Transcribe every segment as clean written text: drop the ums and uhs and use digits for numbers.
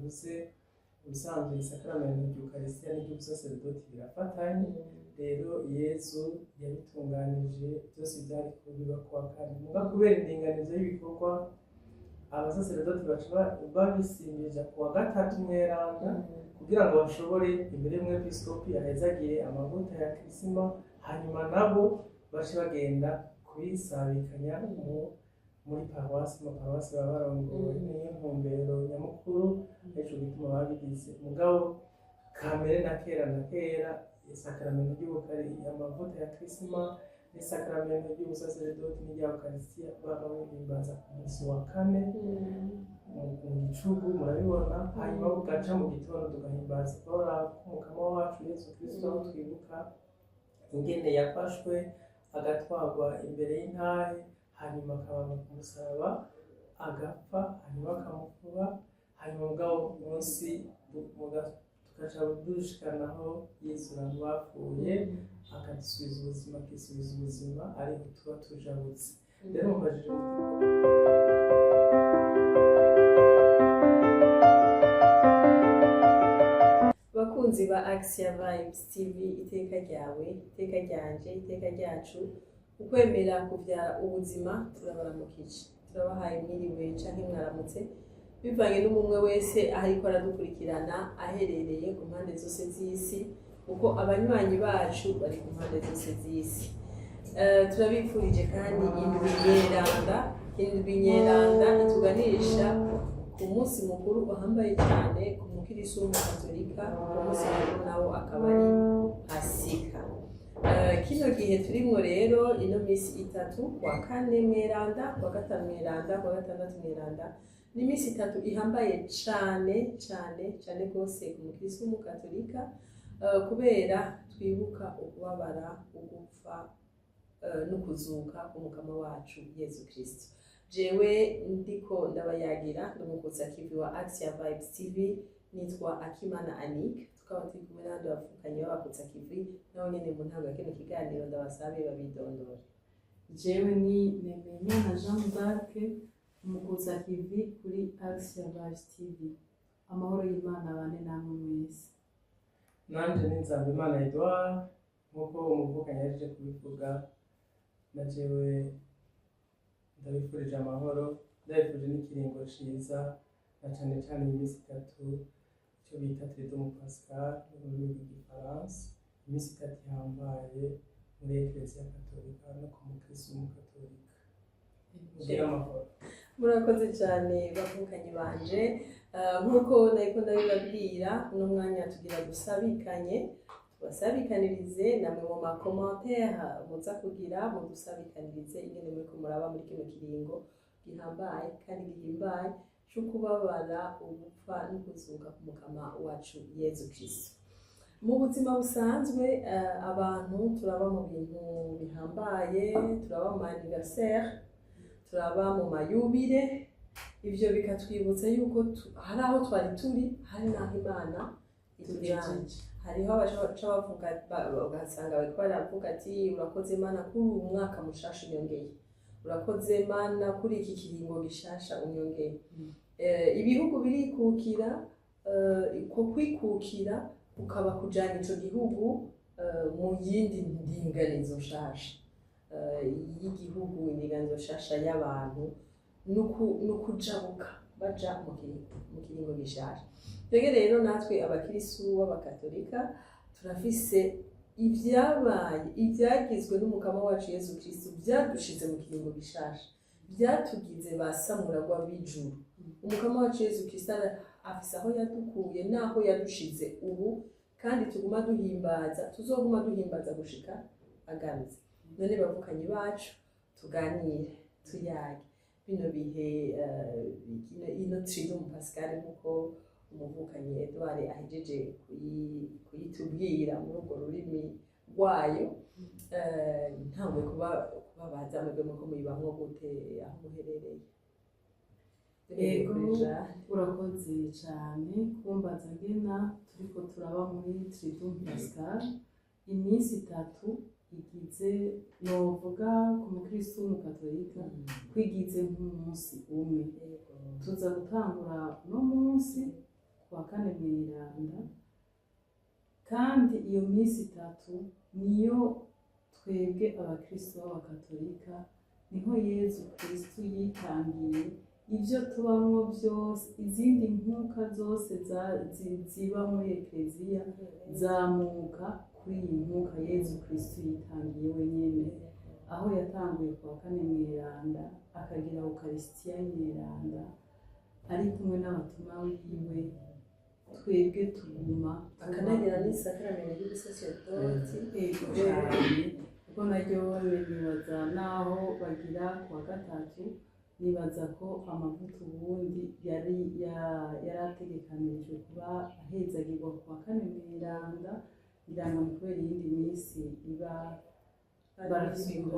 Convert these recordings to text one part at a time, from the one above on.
navuze ubusanzwe isakaramentu ry'Ukarisitiya n'iry'ubusaserdoti birafatanye. Rero Yezu yabitunganije byose byari kubiba kuwa kane, muga kubera indinganizo y'ibikorwa abasaserdoti baca babisimbije kuwa gatatu mweranda kugira ngo bashobore imbere y'umwepiskopi ahezagiye amavuta ya kirisima, hanyuma nabo bace bagenda kubisabikanya muri paruwasi. Mu paruwasi baba barongowe niyo ntumbero nyamukuru, nico gituma babigize. Mugabo kamere na kera isakaramentu ry'Ukarisitiya, amavuta ya kirisima n'isakaramento ry'ubusaserdoti n'irya Ukarisitiya baba bahimbaza ku munsi wa kane mu gicugu, murabibona. hanyuma bugaca mu gitondo tugahimbaza Pawulo k'umukama wacu Yesu Kristo, aho twibuka ingene yafashwe agatwarwa imbere y'intahe, hanyuma akabambwa ku musaraba agapfa, hanyuma bakamukuba, hanyuma mugabo munsi tugaca dushikanaho yizura mu bapfuye, akadusubiza ubuzima, akisubiza ubuzima, ariho tuba tujabutse. Rero mubajije bakunzi ba Axia Vibes TV, iteka ryawe, iteka ryanje, iteka ryacu, ukwemera kuvyara ubuzima, turabaramukije, turabahaye mwiriwe canke mwaramutse bivanye n'umwe wese ariko aradukurikirana aherereye ku mpande zose z'isi, kuko abanywanyi bacu bari ku mpande zose z'isi. Turabifurije kandi indwi nyeranda ituganisha ku munsi mukuru uhambaye cyane ku mukirisu w'umukatolika, ku munsi mukuru nawo akaba ari Pasika. Kino gihe turimo rero ino misi itatu, kwa kane mweranda, kwa gatanu mweranda, kwa gatandatu mweranda, ni misi itatu ihambaye cyane rwose ku mukirisu w'umukatolika, kubera twibuka ukubabara, ugupfa no kuzuka k'umukama wacu Yesu Kristo. Jewe ndiko ndabayagira n'umukuzakivi wa Axia Vibes TV, nitwa Akimana Annick, tukaba turi kumwe n'abandi bavukanye b'abakuzakivi nabo nyene mu ntango ya kino kiganiro ndabasabe babidondora. Jewe ni Nemeyimana Jean d'Arc, umukuzakivi kuri Axia Vibes TV. Amahoro y'Imana abane namwe mwese. nanje ni Nzabimana Edouard, nk'uko umuvukanye yaje kubivuga, na jewe ndabifurije amahoro, ndabifurije n'ikiringo ciza, na cane cane imisi itatu icyo bita Triduum Pascal mu rurimi rw'igifaransa, imisi itatu ihambaye muri Eklezia Katolika no ku mukristo w'umukatolika. Mugire amahoro. Murakoze cyane bavukanye banje. Nk'uko nariko ndabibabwira, uno mwanya tugira tubasabikanirize namwe mu makomantere muza kugira mudusabikanirize ingene muriko muraba muri kino kiringo gihambaye kandi gihimbaye cyo kubabara, ugupfa no kuzuka k'umukama wacu Yesu Kristo. Mu buzima busanzwe abantu turaba mu bintu bihambaye, turaba mu anniversaire, turaba mu mayubire, ivyo bikatwibutsa yuko hari aho twari turi, hari n'aho Imana itujanye. Hariho abaca bavuga, ugasanga bariko baravuga ati urakoze Mana kuri uyu mwaka mushasha unyongeye, urakoze Mana kuri iki kiringo gishasha unyongeye. Ibihugu birikukira, ko kwikukira ukaba kujana ico gihugu mu yindi ndinganizo nshasha y'igihugu, indinganizo nshasha y'abantu, nukujabuka baja mu kiringo gishasha. Twebwe rero natwe abakirisu b'abakatolika turafise ivyagizwe n'umukama wacu Yesu Kristo, vyadushize mu kiringo gishasha, vyatugize basamuragwa b'ijuru. Umukama wacu Yesu Kristo afise aho yadukuye naho yadushize ubu, kandi tuguma duhimbaza, tuzoguma duhimbaza gushika agarutse. None bavukanye bacu, tuganire, tuyage bino bihe ino Triduum Pascal nk'uko umuvukanye Edouard ahejeje kuyitubwira muri urwo rurimi rwayo. Ntangwe kubabaza mwebwe muko muyibamwo gute aho muherereye? Ego, urakoze cyane kumbaza ngena turiko turaba muri Triduum Pascal, iminsi itatu igize, novuga ku mukristo w'umukatolika kwigize nk'umunsi umwe. Tuza gutangura no munsi kane mweranda, kandi iyo minsi itatu niyo twebwe abakristo b'abakatolika niho Yezu Kristu yitangiye ibyo tubamwo byose, izindi nkuka zose ziba muri ekleziya zamuka kuri iyi nkuka Yezu Kristu yitangiye wenyine, aho yatanguye kuwa kane mweranda akagira Eucharistia nyeranda ari kumwe n'abatuma wiwe, twebwe tuguma akanagira n'isakramento ry'ubusaserdoti cyane kuko naryo nibaza naho bagira kuwa gatatu, nibaza ko amavuta ubundi yarategekanirijwe kuba ahezagirwa kuwa kane mweranda, iranga mu kubera iyindi minsi iba barasubira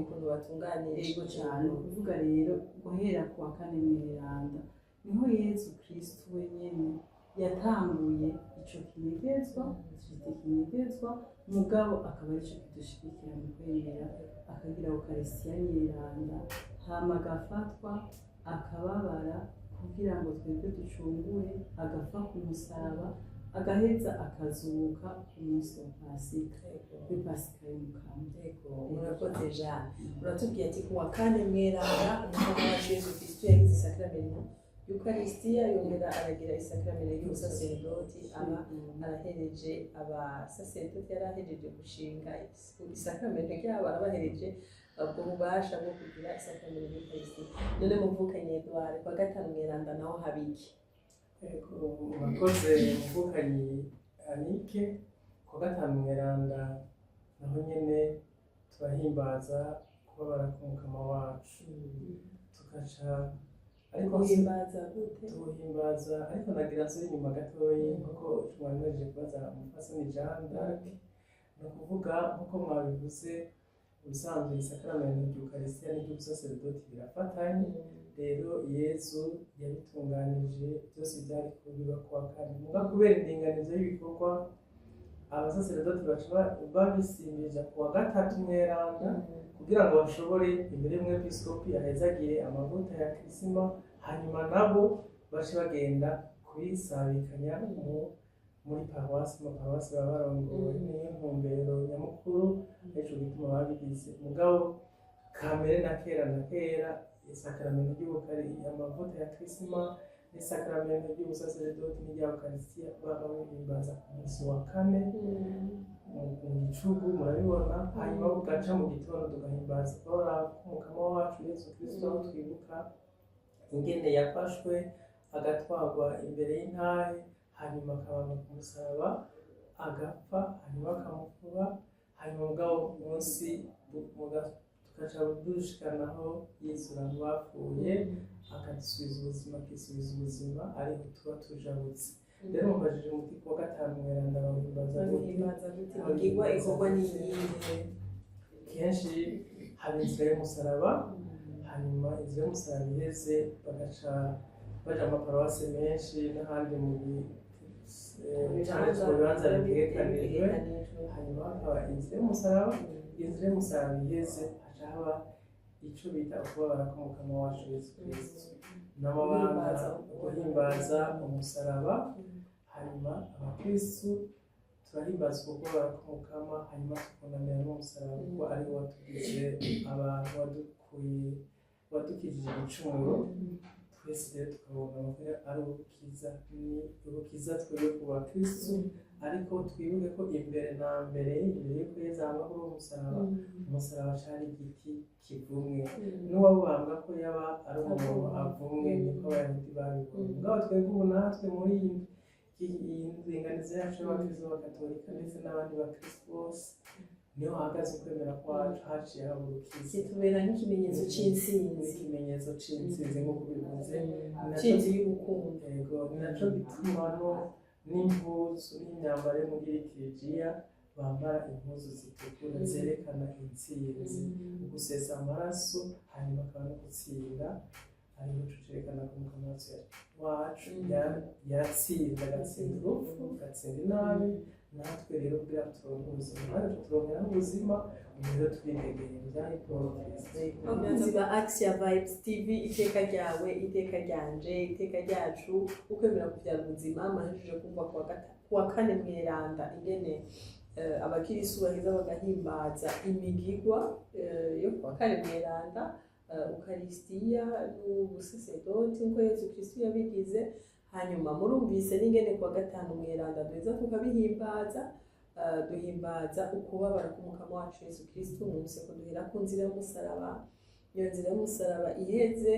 ukuntu batunganije cyane. Kuvuga rero guhera kuwa kane mweranda niho Yezu Kristu wenyene yatanguye ico kinegezwa, mugabo akaba arico kidushigikira mu kwemera, akagira Eucharistia nyeranda, hama agafatwa akababara kugira ngo twebwe ducungure, agapfa ku musaraba, agaheza akazuka ku munsi wa Pasika, kuri Pasika y'Umukama. Murakoze Jeanne, uratubwiye ati kuwa kane mweranda niho waje Yezu Kristu yagize isakramento Eucharistia, yongera aragira isakramento ry'ubusaserdoti, aba arahereje abasaserdoti, yarahereje gushinga isakramento ryabo, arabahereje ubwo bubasha bwo kugira isakramento ry'Eucharistia. None muvukanye Edouard, kuwa gatanu mweranda naho habiki? Murakoze muvukanyi Anike, kuwa gatanu mweranda naho nyene turahimbaza kubabara k'umukama wacu, tugaca ariko Tuhimbaza gute? Tuhimbaza ariko nagira nsubira inyuma gatoyi kuko mwanejeje kubaza umupfasoni Jeanne d'Arc. Ni ukuvuga nk'uko mwabivuze, ubusanzwe isakramento ry'Eucharistia n'iry'ubusaserdoti birafatanye. Rero Yezu yabitunganije byose byari kubiba kuwa kane, muga kubera indinganizo y'ibikorwa abasaserdoti baca babisimbije kuwa gatatu mweranda kugira ngo bashobore imbere y'umwepiskopi ahezagire amavuta ya kirisima, hanyuma nabo bace bagenda kubisabikanya muri paruwasi. Mu paruwasi baba barongowe niyo ntumbero nyamukuru, ariko bituma babigize. Mugabo kamere na kera isakramento ry'Eucharistia, amavuta ya kirisima n'isakramento ry'ubusaserdoti n'irya Eucharistia baba bahimbaza ku munsi wa kane mu gicugu, murabibona. Hanyuma bugaca mu gitondo tugahimbaza kubabara k'umukama wacu Yezu Kristu, aho twibuka ingene yafashwe agatwarwa imbere y'intahe, hanyuma akabambwa ku musaraba, agapfa, hanyuma akamukuba, hanyuma mugabo munsi tugaca dushikanaho yizura mu bapfuye, akadusubiza ubuzima, akisubiza ubuzima, ariho tuba tujabutse. Rero mubajije muti kuwa gatanu mweranda bahimbaza gute? Igirwa ikorwa n'iyihe? Kenshi haba inzira y'umusaraba, hanyuma inzira y'umusaraba iheze bagaca baja mu maparuwasi menshi n'ahandi mu bibanza bitegekanijwe, hanyuma hakaba inzira y'umusaraba. Inzira y'umusaraba iheze haca haba ico bita ukubabara k'umukama wacu Yezu Kristu, n'amabanga guhimbaza umusaraba. Hanyuma abakristu turahimbaza ukubabara k'umukama, hanyuma tukunamira n'umusaraba kuko ari wo watugize abantu, wadukijije igicumuro. Twese rero tukabona ko ari ubukiza twebwe ku bakristu, ariko twibuke ko imbere na mbere y'uko Yezu abaho umusaraba, umusaraba cari igiti kivumwe, n'uwabambwa ko yaba ari umuntu avumwe, niko abayahudi babibona. Mugabo twebwe ubu natwe muri iyi ndinganizo yacu y'abakristu b'abakatolika ndetse n'abandi bakristu bose, niho hahagaze ukwemera kwacu, haciye haba urukiza. Kitubera nk'ikimenyetso c'intsinzi, ikimenyetso c'intsinzi nk'uko bivuze, intsinzi y'urukundo. Yego, ni naco gituma n'impuzu n'imyambaro yo muri liturujia bambara impuzu zitukura zerekana intsinzi, gusesa amaraso, hanyuma akaba no gutsinda, ariho cerekana ko umukama wacu yatsinda, agatsinda urupfu, agatsinda inabi, natwe rero kugira ngo turonke ubuzima kandi turonkera n'ubuzima rero twidegemvya abakunzi ba Action Vibes TV, iteka ryawe, iteka ryanje, iteka ryacu, ukwemera kuvyara ubuzima. Mahejije kumva kuwa kane mweranda ingene abakirisu baheza bagahimbaza imigigwa yo kuwa kane mweranda, Ukaristiya n'ubusasedoti nk'uko Yesu Kristo yabigize. Hanyuma murumvise n'ingene kuwa gatanu mweranda duheza tukabihimbaza, duhimbaza ukubabara k'umukama wacu Yesu Kristo. Mwumvise ko duhera ku nzira y'umusaraba, iyo nzira y'umusaraba iheze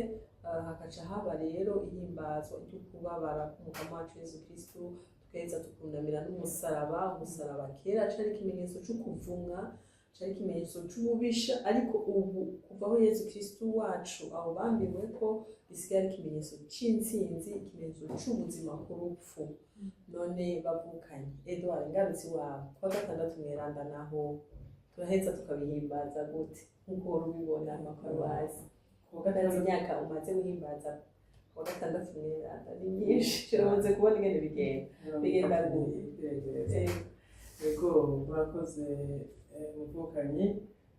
hakaca haba rero ihimbazwa ry'ukubabara k'umukama wacu Yesu Kristo, tukaheza tukunamira n'umusaraba. Umusaraba kera cari ikimenyetso c'ukuvumwa, cari ikimenyetso c'ububisha, ariko ubu kuvaho Yesu Kristo wacu aho bambiwe ko bisigaye ari ikimenyetso c'intsinzi, ikimenyetso c'ubuzima ku rupfu. None bavukanye Edouard, ngarutse iwawe kuwa gatandatu mweranda naho turaheza tukabihimbaza gute nk'uko wari ubibona amaparuwasi? Kuwa gatandatu imyaka umaze guhimbaza kuwa gatandatu mweranda ni myinshi, uramaze kubona ingene bigenda gute? Ego murakoze muvukanyi.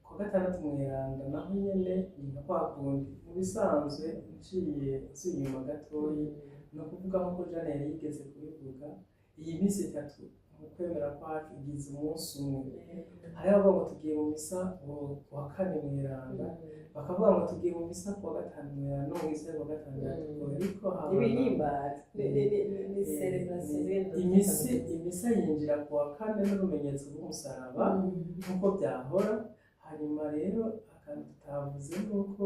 Kuwa gatandatu mweranda naho nyene ni nka kwa kundi mu bisanzwe nciye inyuma gatoyi, ni ukuvuga nk'uko Jane yari yigeze kubivuga, iyi minsi itatu mu kwemera kwacu igize umunsi umwe. Hariho abavuga ngo tugiye mu misa kuwa kane mweranda, bakavuga ngo tugiye mu misa kuwa gatanu mweranda, no mu misa kuwa gatanu mweranda, ariko imisa yinjira kuwa kane n'urumenyetso rw'umusaraba nk'uko byahora. Hanyuma rero akantu tutavuze nuko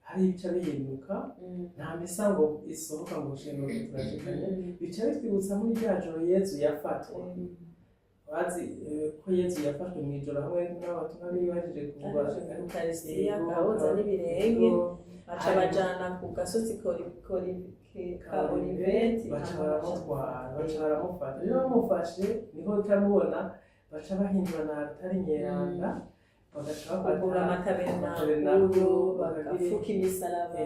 hari ibica bihinduka, nta misa ngo isohoka ngo ushengero turashikanye, bica bitwibutsa muri rya joro Yezu yafatwa. Bazi ko Yezu yafashwe mw'ijoro hamwe n'abatumwa biwe bahejeje kuva Ukaristiya kaboza n'ibirenge, baca bajana ku gasozi ka Oliveti, baca baramufata. Rero bamufashe niho turamubona, baca bahindura na altari nyeranda, bagura amatabernakulo, bagafuka imisaraba,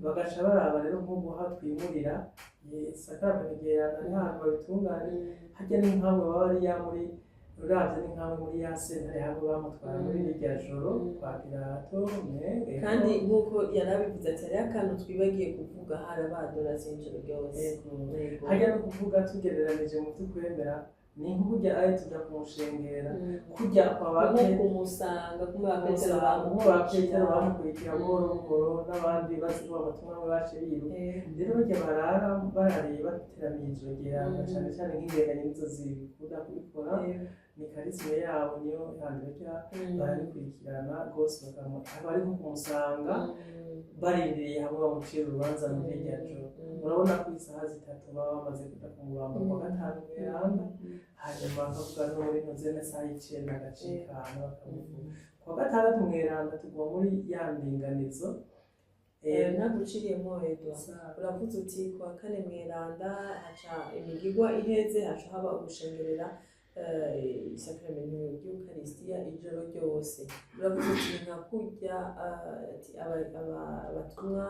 bagaca baraba rero nk'ubuha twimurira sakramenti nyeranda ntabwo babitunganye. Harya n'inkamwe baba ariya muri uravye n'inkamwe muri ya sentare hamwe bamutwara muri irya joro kwa Pilato. Kandi nk'uko yarabivuze ati hariho akantu twibagiye kuvuga, harabadora ijoro ryose. Harya no kuvuga tugereranije mu vy'ukwemera ni nk'uburya ari tuja kumushengera kurya kwabake kumusanga kumwe ba Petero bamukurikira buhoro buhoro, n'abandi bazi ko abatumwa bace biruka. Rero barya barara barariye bateramiye ijoro ryeranda, cane cane nk'ingengane nizo zikunda kubikora, ni karisime yabo niyo hambere barabikurikirana rwose, bari nko kumusanga barindiriye hamwe bamucira urubanza muri irya joro. Urabona ko isaha zitatu baba bamaze kuja kumubamba kuwa gatanu mweranda, hanyuma bakavuga no muri nozene saa y'icenda agacikana bakamuvuga. Kuwa gatandatu mweranda tugwa muri ya ndinganizo. Naguciriyemo Edouard, uravuze uti kuwa kane mweranda haca imigigwa iheze, haca haba ugushengerera isakramento ry'Ukaristiya ijoro ryose. Uravuze uti nka kurya abatumwa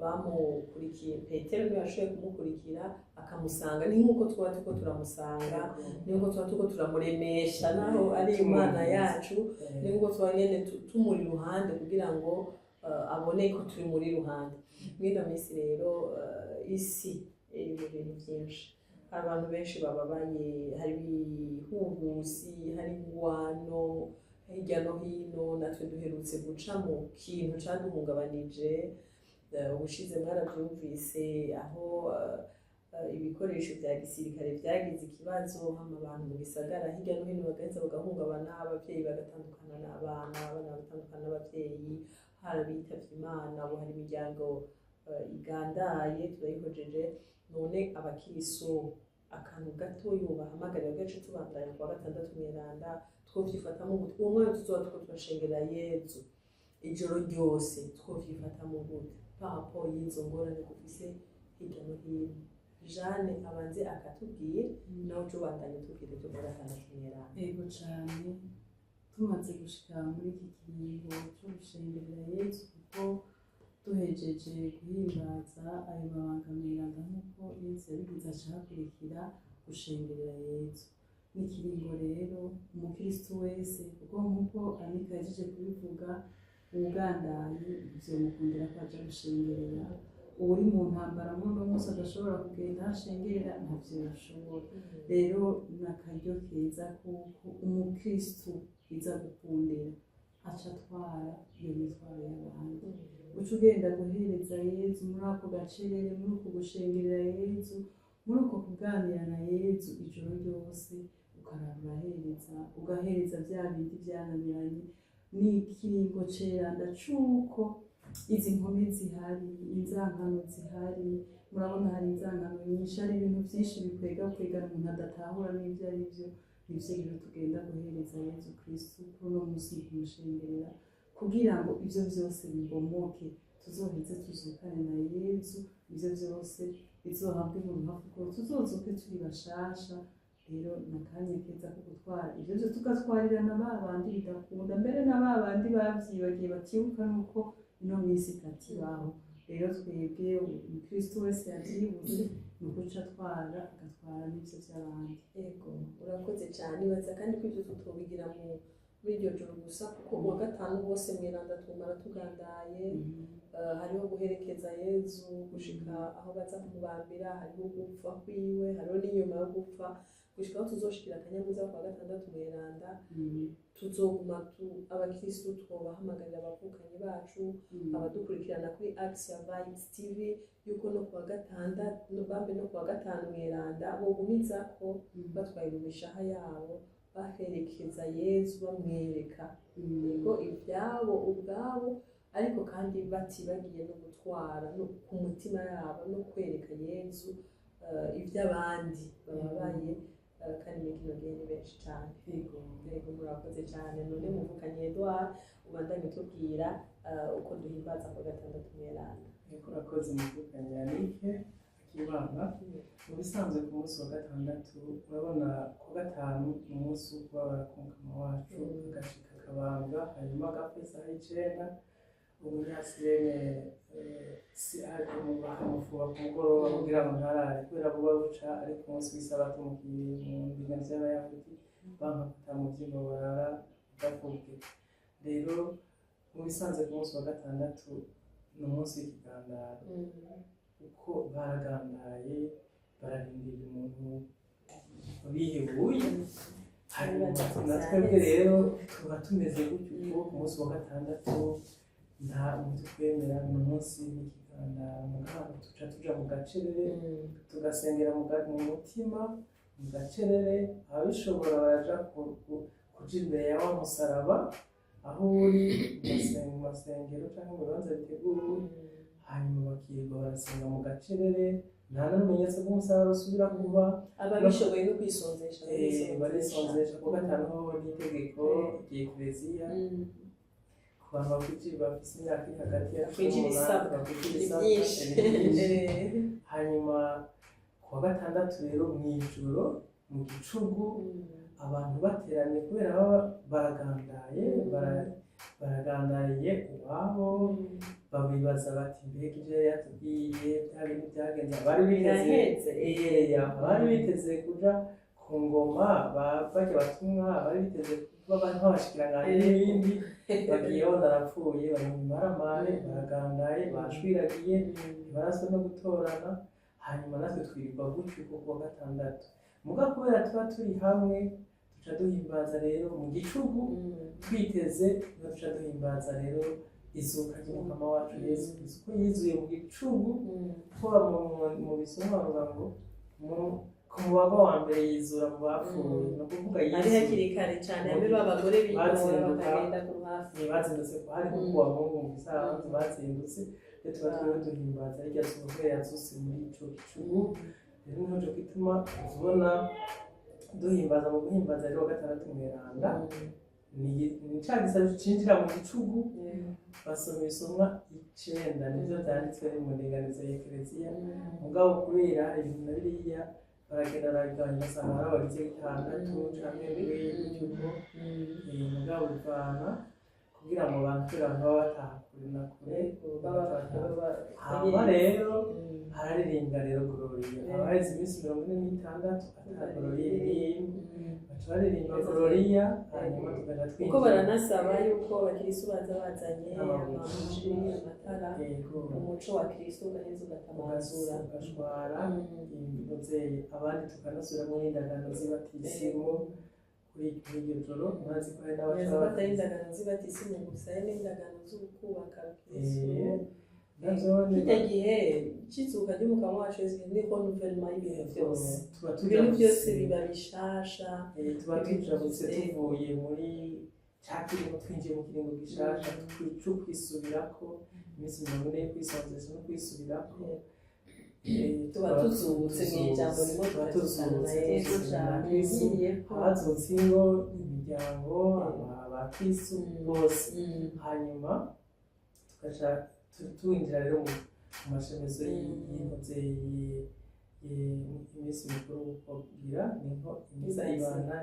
bamukurikiye, Petero niwe yashoboye kumukurikira akamusanga, ni nk'uko twaba turiko turamusanga, ni nk'uko twaba turiko turamuremesha naho ari Imana yacu, ni nk'uko twaba nyene tumuri iruhande kugira ngo abone ko turi muri iruhande. Mw'ino minsi rero isi iri mu bintu vyinshi, abantu benshi bababaye, hari ibihuhusi, hari ingwano hirya no hino. Natwe duherutse guca mu kintu caduhungabanije ubushize, mwaravyumvise aho ibikoresho vya gisirikare vyagize ikibazo, hama abantu mu gisagara hirya no hino bagaheza bagahungabana, abavyeyi bagatandukana n'abana, abana bagatandukana n'abavyeyi, hari abitavye Imana, ubu hari imiryango igandaye turayihojeje. None abakirisu akantu gato yubahamagarira gace tubandanya kuwa gatandatu mweranda, twovyifatamo gute? Uwo mwanya tuzoba turiko turashengera Yezu ijoro ryose, twovyifatamo gute papo y'izo ngorane dufise hirya no hino? Jane abanze akatubwira, nawe tubandanye tubwire cyo kuwa gatandatu mweranda. Ego cane, tumaze gushika muri iki kiringo cyo gushengerera Yezu, kuko duhejeje guhimbaza ayo mabanga mweranda nk'uko Yesu yabigize aca hakurikira gushengerera Yezu. N'ikiringo rero umukristo wese kuko nk'uko Anika yajeje kubivuga uwugandaye vyomukundira ko aja gushengerera, uri mu ntambara muri uno munsi adashobora kugenda hashengerera ntavyo yashobora. Rero n'akaryo keza kuko umukristo iza gukundira aca atwara iyo mitwaro y'abandi, uca ugenda guhereza Yezu muri ako gacerere, muri uko gushengerera Yezu, muri uko kuganira na Yezu ijoro ryose, ukaraba ugahereza vya bindi vyananiranye. N'ikiringo ceranda c'uko izi nkome zihari, inzankano zihari, murabona hari inzankano nyinshi, hari ibintu vyinshi bikwega umuntu adatahura n'ivyo ari vyo. Nivyo rero tugenda guhereza Yezu Kristo kuri uno musi mu kumushengerera, kugira ngo ivyo vyose bibomoke, tuzoheze tuzukane na Yezu, ivyo vyose bizohabwe mu ruhavu ko tuzozuke turi bashasha. Rero nakanya keza ko gutwara ivyo vyo tugatwarira na babandi bidakunda, mbere na babandi bavyibagiye batibuka nuko ino misi itatibaho. Rero twebwe umukristo wese yavyibuze nukuca atwara agatwara n'ivyo vy'abandi. Ego urakoze cyane, baza kandi ko ivyo tutobigira muri iryo joro gusa, kuko uwa gatanu bose mweranda tumara tugandaye. Hariho guherekeza Yezu gushika aho baza kumubambira, hariho gupfa kwiwe, hariho n'inyuma yo gupfa gushika aho tuzoshikira akanyamuza kwa gatandatu mweranda. Tuzoguma abakristo twobahamagarira abavukanyi bacu, abadukurikirana kuri Action Vibes TV, yuko no kwa gatandatu bambe no kwa gatanu mweranda bogumiza ko batwaye mu mishaha yabo baherekeza Yezu bamwereka yego ivyabo ubwabo, ariko kandi batibagiye no gutwara no ku mutima yabo no kwereka Yezu ivy'abandi bababaye. Kandi mikino geni benshi cyane. Yego murakoze cyane. None muvukanye Edouard, ubandanye tubwira uko duhimbaza kwa gatandatu mweranda. Yego urakoze muvukanye Anike akibanga. Mu bisanzwe ku munsi wa gatandatu urabona ku gatanu ni umunsi wo kubabara ku mukama wacu, agashika akabambwa, hanyuma agapfa isaha y'icenda, umunyasirene bakamufuba ku mugoroba kugira ngo ntarare, kubera buba buca ari ku munsi w'isabato mu ndinganizo y'Abayahudi, bankafata mu vyimbo barara udafubwe. Rero mu bisanzwe ku munsi wa gatandatu ni umunsi w'ikigandaro, uko baragandaye bararindira umuntu bihebuye. Hanyuma natwebwe rero tuba tumeze gutyo, uko ku munsi wa gatandatu nta muntu twemera, ni umunsi w'ikigandaro. Mugabo tuca tuja mu gacerere tugasengera mu mutima mu gacerere, ababishobora baraja kuja imbere ya wa musaraba aho uri mu masengero canke mu bibanza biteguwe, hanyuma bakirirwa barasenga mu gacerere. Nta n'urumenyetso rw'umusaraba rusubira kuba, ababishoboye no kwisonzesha barisonzesha ku gatanu n'itegeko ry'Ekleziya. Ku bantu bafise imyaka iri hagati ya 18 bakwinjira isabwa. Hanyuma ku wa gatandatu rero mw'ijoro mu gicugu abantu bateranye kubera baba baragandariye uwabo, babibaza bati mbega ivyo yatubwiye bya bintu byagenze. Bari biteze kuja ku ngoma, barya batumwa, bari biteze kuba nk'abashikiranganji n'ibindi, bagiye bona arapfuye, bari mu maramare, baragandaye, bashwiragiye, ntibaraza no gutorana. Hanyuma natwe twirirwa gutyo ku wa gatandatu. Muga kubera tuba turi hamwe, tuca duhimbaza rero mu gicugu twiteze, tuca duhimbaza rero izuka ry'umukama wacu Yesu Kristo, ko yizuye mu gicugu. Kuba mu bisomo bavuga ngo ku mubaga wa mbere yizura mu bapfuye, no kuvuga ari hakiri kare cyane, abe babagore b'Imana bakagenda ku hafi bazindutse ko hari kuwa Mungu mu bisanzwe bazindutse. Rero tuba turiho duhimbaza irya zuba yazuse muri ico gicugu. Rero nico gituma tubona duhimbaza mu guhimbaza rero gatandatu mweranda, ni ca gisabo cinjira mu gicugu. Basoma isomwa 9 nivyo vyanditswe mu ndinganizo y'Ekleziya. Mugabo kubera ibintu na biriya baragenda baragabanya, basanga hari abagize 6 canke 7 gutyo. Mugabo bivana kugira ngo abantu baba bataha kure na kure. Hama rero hararirimba rero Gloria, haheze iminsi 46 ata Gloria irimwo, baca baririmba Gloria, hanyuma tugaca twinjira. Kuko baranasaba yuko abakristo baza bazanye amabuji, amatara, umuco wa Kristo ugaheza ugatamazura, ugashwara imuvyeyi, abandi tukanasubiramo n'indagano z'ibatisimu kuri iryo joro. Murazi ko hari n'abashaka batari indagano z'ibatisimu gusa, hari n'indagano z'ukubaka Kristo. Kirya gihe ikizuka ry'umukama wacu niho nouvellement y'ibintu byose, ibintu byose biba bishasha, tuba tujabutse tuvuye muri ca kiringo twinjiye mu kiringo gishasha co kwisubirako, iminsi 40 yo kwisonzesha no kwisubirako, tuba tuzutse mw'ijambo rimwe, tuba tuzana na Yesu cane, abazutse ingo, imiryango, abakristo bose, hanyuma tugaca tuwinjira rero mu mashemezo y'imuvyeyi, iminsi mikuru kugira niho imisa ibana,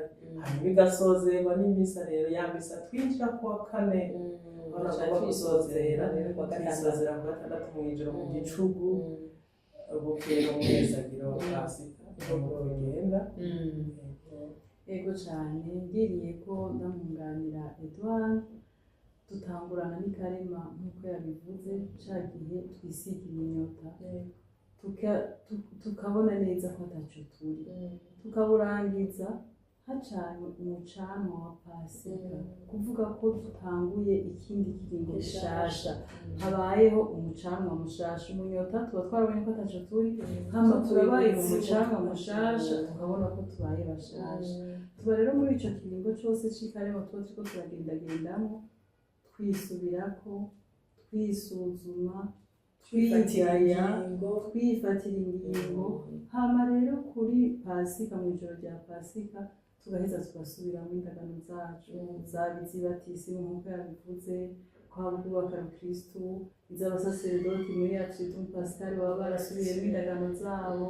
hanyuma igasozerwa n'imisa rero ya misa twinjira kuwa kane, abana gusozera twisozera ku gatandatu mw'ijoro mu gicugu, bukera umwezagiro wa Pasika nuko bigenda. Ego cane, ngiriye ko ndamwunganira Edouard, dutangurana n'ikarema nk'uko yabivuze, ca gihe twisiga iminyota tukabona neza ko ataco turi, tukaburangiza hacanye umucanwa wa Pasika, kuvuga ko dutanguye ikindi kiringo gishasha, habayeho umucanwa mushasha. Umunyota tuba twarabonye ko ataco turi, hama turabaye mu mucanwa mushasha, tukabona ko tubaye bashasha. Tuba rero muri ico kiringo cose c'ikarema tuba turiko turagendagendamwo, twisubirako, twisuzuma, twiyitiranya, twifatira ingingo, hama rero kuri Pasika, mw'ijoro rya Pasika tugaheza tugasubiramo indagano zacu, zaba iz'ibatisimu nk'uko yabivuze, kwaba kubaka Kristo, iz'abasaserdoti muri Architecte Pascal baba barasubiyemo indagano zabo,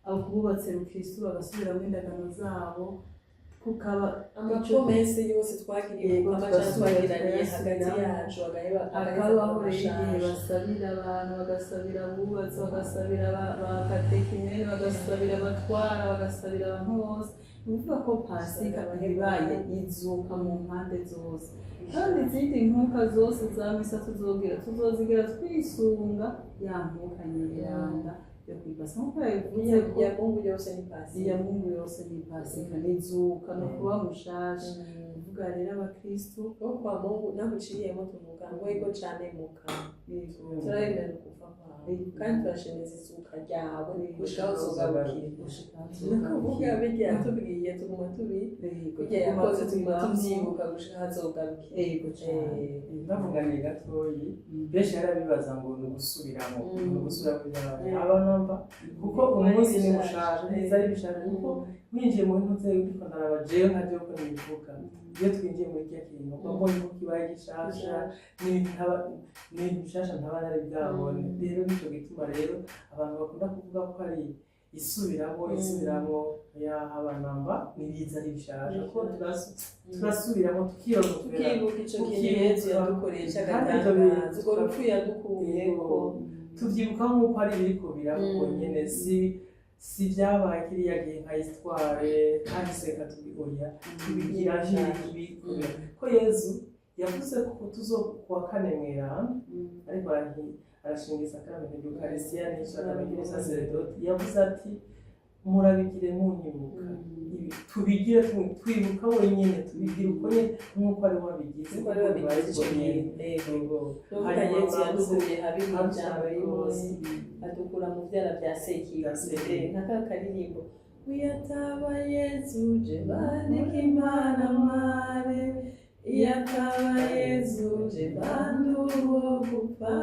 abo kububatse Kristo bagasubiramo indagano zabo, kukaba amapromese yose twagiriye, amajana twagiraniye hagati yacu, akabaho rero igihe basabira abantu, bagasabira abubatsi, bagasabira abakatekimene, bagasabira abatwara, bagasabira abantu bose. Ni ukuvuga ko Pasika ibaye izuka mu mpande zose, kandi izindi nkuka zose za misa tuzozigira twisunga ya nkuka nyeranda yo kwibasa, nk'uko yabivuze ko iya Mungu yose ni Pasika, iya Mungu yose ni Pasika, n'izuka no kuba mushasha. Kuvuga rero abakristo bo kwa Mungu namuciriyemo tuvuga ngo ego cane muka, turabemera kuva kwawe kandi turashemeza izuka ryawe gushikaho uzogarukira. Nukuvuga birya tubwiye tuguma kurya yakoze tuguma tuvyibuka gushika hazogarukira. Ego cane. Bavuganiye gatoyi, benshi barabibaza ngo ni ugusubiramo, ni ugusubira kubyabanye abanamba, kuko umunsi ni mushasha, ntizari bishaka, kuko winjiye mu bintu vyawe uriko ndaraba jewe nka jewe ko nibivuga, iyo twinjiye muri kiriya kiringo mbonye ko kibaye gishasha, n'ibintu bishasha ntaba nari bwabone. Rero nico gituma rero abantu bakunda kuvuga ko ari isubiramo y'abanamba n'ibiza ari bishasha, ko turasubiramo tukibuka ico kintu Yesu yadukoreye c'agatangaza, urwo rupfu yadukuyeko, tuvyibuka nk'uko ari biriko biraba nyene, si vyabaye kiriya gihe nka histoire kandi seka tubigoya tubigira nk'ibikubira ko Yesu yavuze ko tuzokuwa kane mweranda, ariko arashinga isakaramentu ry'Ukaristiya n'isakaramento ry'ubusaserdoti, yavuze ati murabigire munyibuka, tubigire twibuka wenyene, tubigire uko nyene nk'uko ari wabigize, kuko ari wabigize ico kintu. Nuvuga Yesu yadukuye habi mw'ijambo rimwe, adukura mu vyara vya Sekibi, nk'aka karirimbo uyataba Yesu je bandika Imana mare, iyataba Yesu je banduwo gupfa,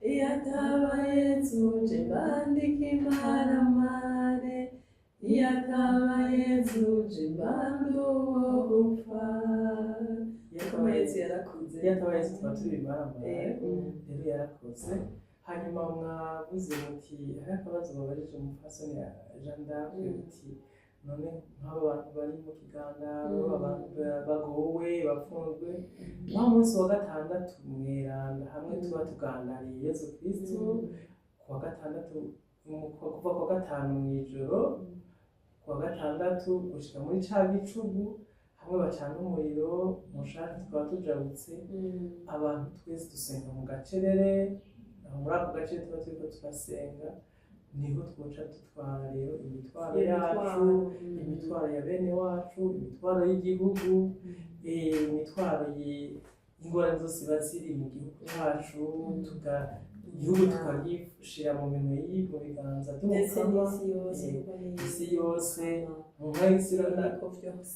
iyataba Yesu je bandika Imana mare, iyataba Yesu je banduwo gupfa. Kama Yesu yarakuze, iyataba Yesu tuba turi Imana mare, rero yarakuze. Hanyuma mwavuze muti hari akabazo babajije umupfasoni Jeanne d'Arc, muti none nk'abo bantu bari mu kigandaro, abantu bagowe bafunzwe, wa munsi wa gatandatu mweranda hamwe tuba tugandariye Yesu Kristo, ku wa gatandatu kuva ku wa gatanu mw'ijoro ku wa gatandatu gushika muri ca gicugu hamwe bacana umuriro mushaka tukaba tujabutse abantu twese dusenga mu gacerere aho muri ako gace tuba turiko turasenga niho twoca dutwara rero imitwaro yacu imitwaro ya bene wacu imitwaro y'igihugu imitwaro ingorane zose ziba ziri mu gihugu cacu igihugu tukagishira mu minwe mu biganza by'umukama isi yose mu nk'isi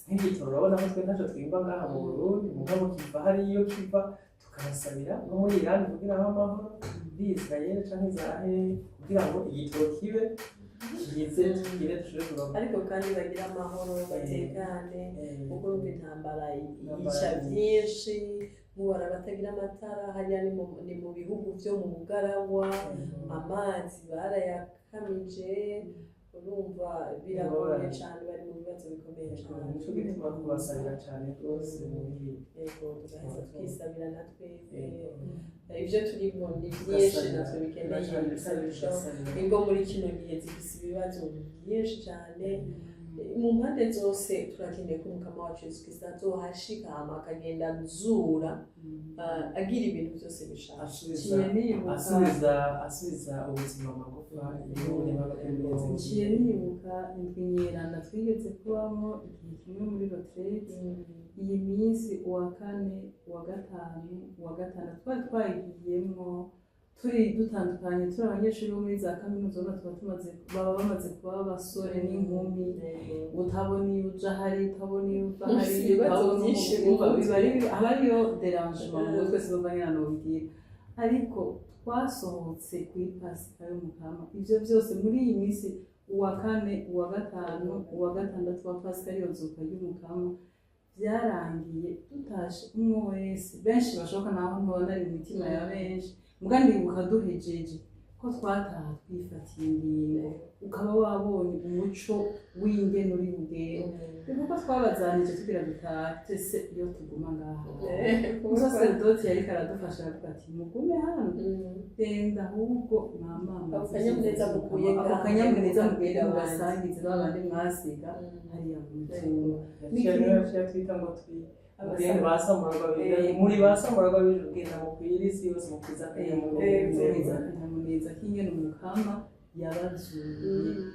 nk'igitoro urabona ko twe ntacyo twimba ngaha mu Burundi mugabo kiva hariyo kiva tukabasabira no muri Irani kugira ngo amahoro muri Israel canke Israel kugira ngo igitoro kibe kize tugire dushobore kuronka ariko kandi bagira amahoro batekane kuko urumva intambara yica byinshi mubara batagira amatara hariya ni mu bihugu byo mu bugaragwa amazi barayakamije urumva biragoye cyane bari mu bibazo bikomeye cyane nico gituma kubasabira cyane rwose muri yego tugaheza tukisabira na twebwe ibyo turimo ni byinshi natwe bikeneye ibisabisho ingo muri kino gihe zifise ibibazo byinshi cyane mu mpande zose turakeneye ko umukama wacu Yesu Kristo azohashika hama akagenda azura agira ibintu byose bishaka asubiza ubuzima magufa ciye nibuka indwinyeranda twigeze kubamo igihe kimwe muri retraite iyi minsi uwa kane uwa gatanu uwa gatandatu twari twayigiyemwo turi dutandukanye turi abanyeshuri bo muri za kaminuza baba bamaze kuba abasore n'inkumi utabona iyo uja hari utabona iyo uva hari aba ariyo derangement mu mutwe sinumva nobibwira ariko twasohotse kuri pasika y'umukama ivyo byose muri iyi minsi uwa kane uwa gatanu uwa gatandatu wa pasika ariyo nzuka y'umukama byarangiye tutashe umwe wese benshi bashoboka naho ntubona ari imitima ya benshi mugandi ndibuka duhejeje ko twataha twifatiye ingingo ukaba wabonye umuco w'ingene uri bugende kuko twabazanije tugira dutahe se iyo tuguma ngaha umusaseredoti yariko aradufasha aravuga ati mugume hano genda ahubwo mwamama akanyamuneza mukuye mugasangize babandi mwasiga hariya mu mutungo twita ngo muri basamuragwa b'ijugenda mu kwira isi yose mu kwiza akanyamuneza k'ingene umukama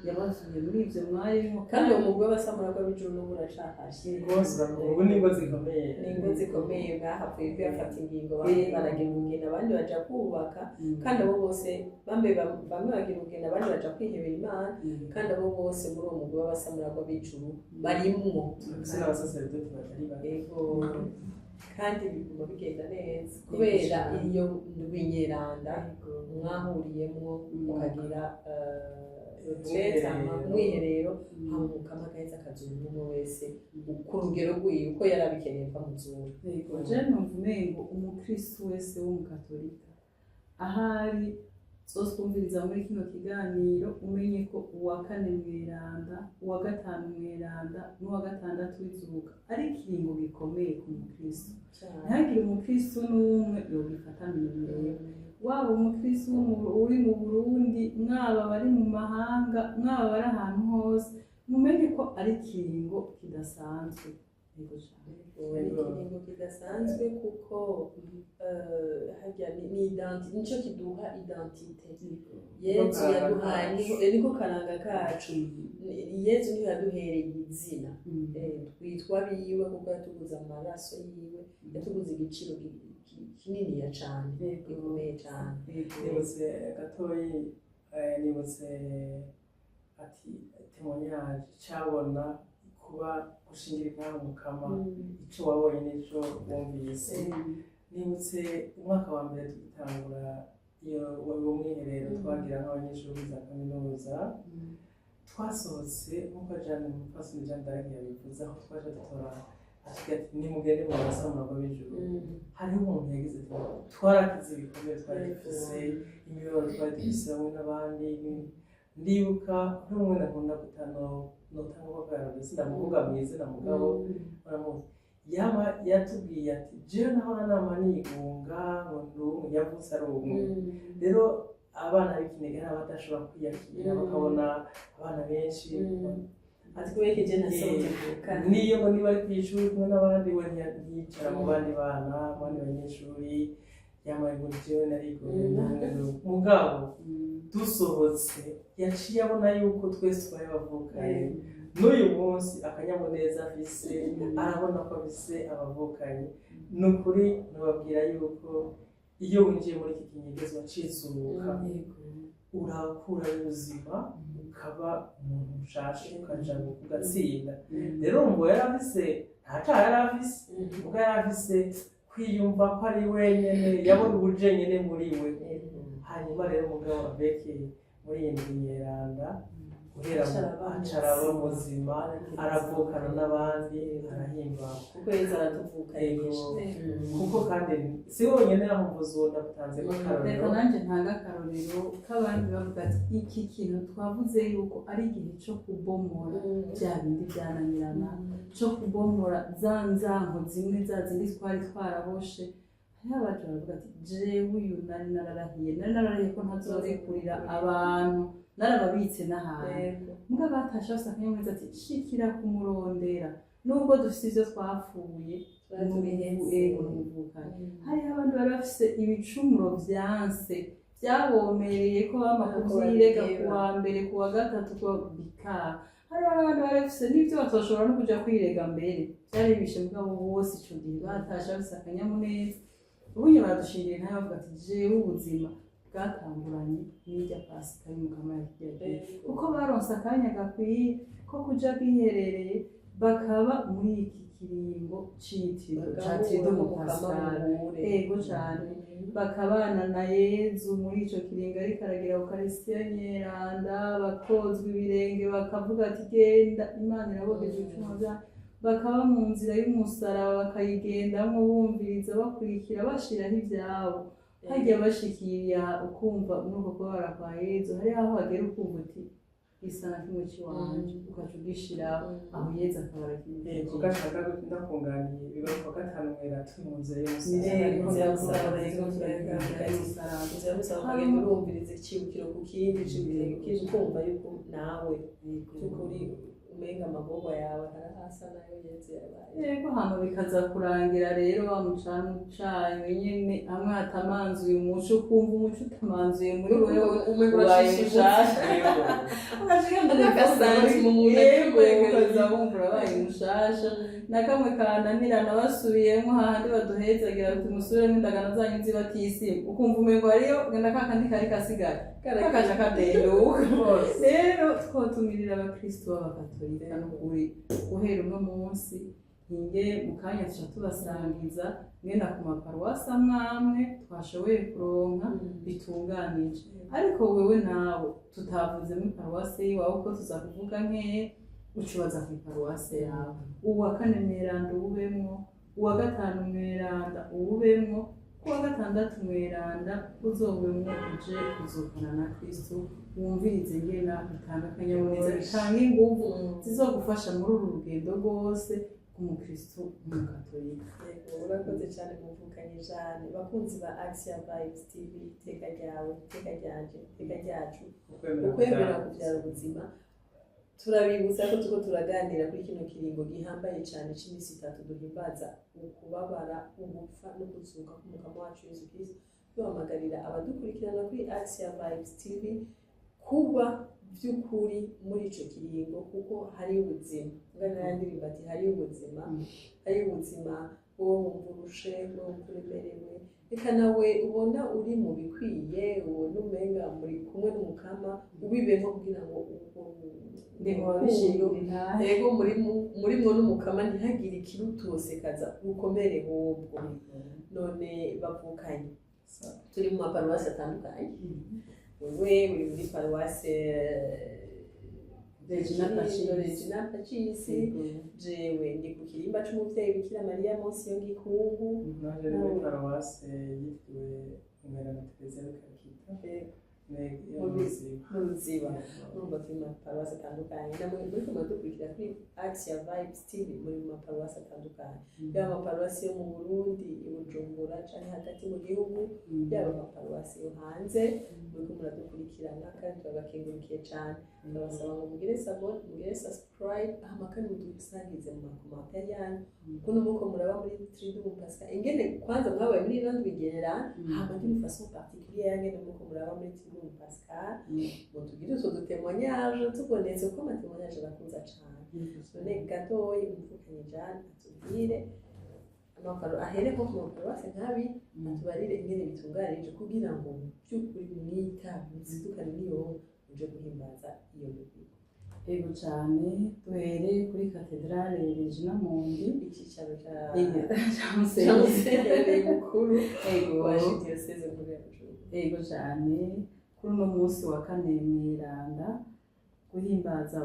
yabazuye muri ivyo mwarimo kandi uwo mugwi w'abasamuragwa b'ijuru n'ubu uracahashye ubu ningo zikomeye ningo zikomeye bwahavuye bwafata ingingo bamwe baragira ubugeni abandi baja kubaka kandi abo bose bamwe bagira ubugeni abandi baja kwihebera Imana kandi abo bose muri uwo mugwi w'abasamuragwa b'ijuru barimwo n'abasaseredoti batari bake kandi biguma bigenda neza kubera iyo ndwinyeranda mwahuriyemwo mukagira umwiherero hamukama agaheza akazura umwe wese ku rugero rwiwe uko yari abikeneye muzura je numva umengo umukristu wese w'umukatolika ahari twumviriza muri kino kiganiro umenye ko uwa kane mweranda uwa gatanu mweranda n'uwa gatandatu w'izuka ari ikiringo gikomeye ku mukristo ntihagire umukristo n'umwe yogifata minwe waba umukristo uri mu Burundi mwaba bari mu mahanga mwaba bari ahantu hose mumenye ko ari ikiringo kidasanzwe ikiringo kidasanzwe kuko harya nico kiduha identite Yesu yaduhaye niko karanga kacu Yesu niyo yaduhereye izina twitwa biwe kuko yatuguze amaraso yiwe yatuguze igiciro kininiya cane gikomeye cane nibutse gatoyi nibutse ati témoignage cabona kuba gushingira intahe umukama ico wabonye n'ico wumvise nibutse umwaka wa mbere tugitangura iyo uwo mwiherero twagira nk'abanyeshuri za kaminuza twasohotse nk'uko Jeanne umupfasoni Jeanne d'Arc yabivuze aho twaje dutora ati nimugende mu basamuragwa b'ijuru hariho umuntu yagize ati twarakize ibikomere twari dufise imibabaro twari dufise hamwe n'abandi ndibuka nk'umwe nakunda notanga ubwaro sindamuvuga mu izina mugabo uramuzi yaba yatubwiye ati jewe nahora nama nigunga ngo ndumwe yavutse ari umwe rero abana b'ikinege hari abadashobora kwiyakira bakabona abana benshi ati kubera ije nasohotse kandi niyo ngo niba ari ku ishuri kumwe n'abandi we ntiyicara mu bandi bana abandi banyeshuri yambaye ngo jewe narigoye mugabo dusohotse yaciye abona yuko twese twari bavukanye n'uyu munsi akanyamuneza afise arabona ko afise abavukanye ni ukuri nababwira yuko iyo winjiye muri iki kinyegezwa cizuka urakura ubuzima ukaba umuntu mushasha ukaja ugatsinda rero ngo yari afise ntaca yari afise ubwo yari afise kwiyumva ko ari wenyene yabona ubuje nyene muri we hanyuma rero umugabo avekeye muri iyi Nyeranda guhera acaraba muzima aravukana n'abandi arahimbawe kuko yeza aratuvukanye kuko kandi si wonyene aho mvuze uwo ndabutanze reka nanje ntanga akarorero k'abandi bavuga ati iki kintu twavuze yuko ari igihe co kubomora bya bindi byananirana co kubomora za nzanko zimwe za zindi twari twaraboshe hariho abaje baravuga ati jewe uyu nari nararahiye ko ntazorekurira abantu narababitse n'ahantu mbwa batasha bose akanyamuneza ati shikira kumurondera nubwo dufite ivyo twapfuye n'umuvukanye hariho abantu bari bafise ibicumuro vyanse vyabomereye ko bama kuvyirega kuwa mbere kuwa gatatu ko bikara hariho n'abandi bari bafise n'ivyo batoshobora no kuja kwirega mbere vyari bishe mugabo bose ico gihe batasha bafise akanyamuneza ubunye baradushingiye ntayo bavuga ati jewe ubuzima bwatanguranye n'irya pasika y'umukama yagiye kuko baronse akanya gakwiye ko kuja biherereye bakaba muri iki kiringo citiriwe mu pasika ego cane bakabana na Yezu muri ico kiringo ariko aragira Eucharistia Nyeranda bakozwa ibirenge bakavuga ati genda Imana irabogeje ibicumuro vyawe bakaba mu nzira y'umusaraba bakayigendamwo bumviriza bakurikira bashiraho ivyabo hagiye bashikiriya ukumva muri uko kubabara kwa Yezu hari aho hagera ukumva uti isa na kimwe ciwanje ukaca ugishiraho aho Yezu akabara kimwe kuko ashaka ndakunganiye biba ku wa gatanu mwera turi mu nzira y'umusaraba ukagenda urumviriza icibukiro ku kindi ukumva yuko nawe by'ukuri umenga amagorwa yawe harahasa nayo Yezu yabaye yego hano bikaza kurangira rero wa mucana ucaye nyene hamwe hatamanzuye umuco ukumva umuco utamanzuye muri wewe ubaye mushasha ukaza wumva urabaye mushasha na kamwe kananirana basubiyemo hahandi baduhezagira ati musubiremo indagano zanyu zibatisimu ukumva umengo hariyo genda kakandi kari kasigaye kakaja kadenduka rero twotumirira abakristo b'abakatolika n'ukuri guhera uno munsi hinge mu kanya tuca tubasangiza mwenda ku maparuwasi amwe twashoboye kuronka bitunganije ariko wewe nawe tutavuze muri paruwasi yiwawe uko tuzakuvuga nkeye ucibaza ku paruwasi yawe uwa kane mweranda uwubemwo uwa gatanu mweranda uwubemwo kuwa gatandatu mweranda uzobemwo uje kuzukana na Kristo wumvirize ingena bitandukanye neza bitanga inguvu zizogufasha muri uru rugendo rwose k'umukristo n'umukatolika. Urakoze cyane muvukanye cyane bakunzi ba Action Vibes TV teka ryawe teka ryanje teka ryacu ukwemera kubyara ubuzima turabibutsa ko tuko turaganira kuri kino kiringo gihambaye cyane cy'imisi 3 duhimbaza ukubabara ubupfa no kuzuka k'umukama wacu Yesu Kristo duhamagarira abadukurikirana kuri Action Vibes TV kuba by'ukuri muri ico kiringo kuko hari ubuzima nganandirimba ati hari ubuzima wowe wumvurushe wowe kuremerewe reka nawe ubona uri mu bikwiye ubona umenga muri kumwe n'umukama ubibemo kugira ngo yego muri mwo n'umukama ntihagire ikirutose kaza ukomere hobwo none bavukanye turi mu maparuwasi atandukanye wewe uri muri paruwasi Regina Pacisi jewe ndi ku kirimba c'umuvyeyi Bikira Mariya munsi yo gikungu naje muri paruwasi yitiriwe Umweranda Tereza Kalkita mu Ruziba urumva turi mu maparuwasi atandukanye namwe muri kumwe dukurikira kuri Axe ya Vibes TV muri mu maparuwasi atandukanye yaba amaparuwasi yo mu Burundi i Bujumbura canke hagati mu gihugu yaba amaparuwasi yo hanze muri kumwe muradukurikirana kandi turabakengurukiye cane turabasaba ngo mugire sabone mugire subscribe hama kandi mudusangize mu makomantere yanyu kuno muko muraba muri Triduum Pascal ingene kwanza mwabaye muri ino ndwigera hama d'une façon particulière ingene muko muraba muri Triduum Pascal mutugire utwo dutemonyage tubonetse ko amatemonyage bakunza cane none gatoyi umuvukanye Jane atubwire amakaro ahereko ku maparuwasi nkabi atubarire ingene bitunganije kugira ngo by'ukuri mwita muzidukane niyo uje guhimbaza iyo mihigo. Ego cyane duhereye kuri katedrale Regina Mundi Icyicaro cya Musenyeri mukuru ego wa Diyoseze nkuru ya Bujumbura. ego cyane kuri uno munsi wa kane mwiranda guhimbaza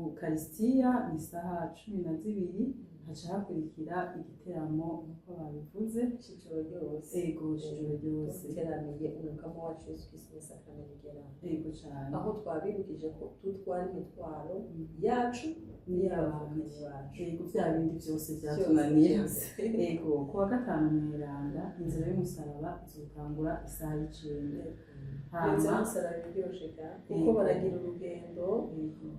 Ukaristiya ni isaha 12 haca hakurikira igiteramo nk'uko babivuze Icyicaro ryose ego ijoro ryose teramiye umukamo wacu Yesu Kristo n'isakramento ry'Imana. ego cyane Aho twabibukije ko tutwara imitwaro yacu n'iy'abavukanyi bacu. ego bya bindi byose byatunaniye ego ku wa gatanu mwiranda inzira y'umusaraba izotangura isaha 9 Ndetse n'umusaraba iryoshe kuko baragira urugendo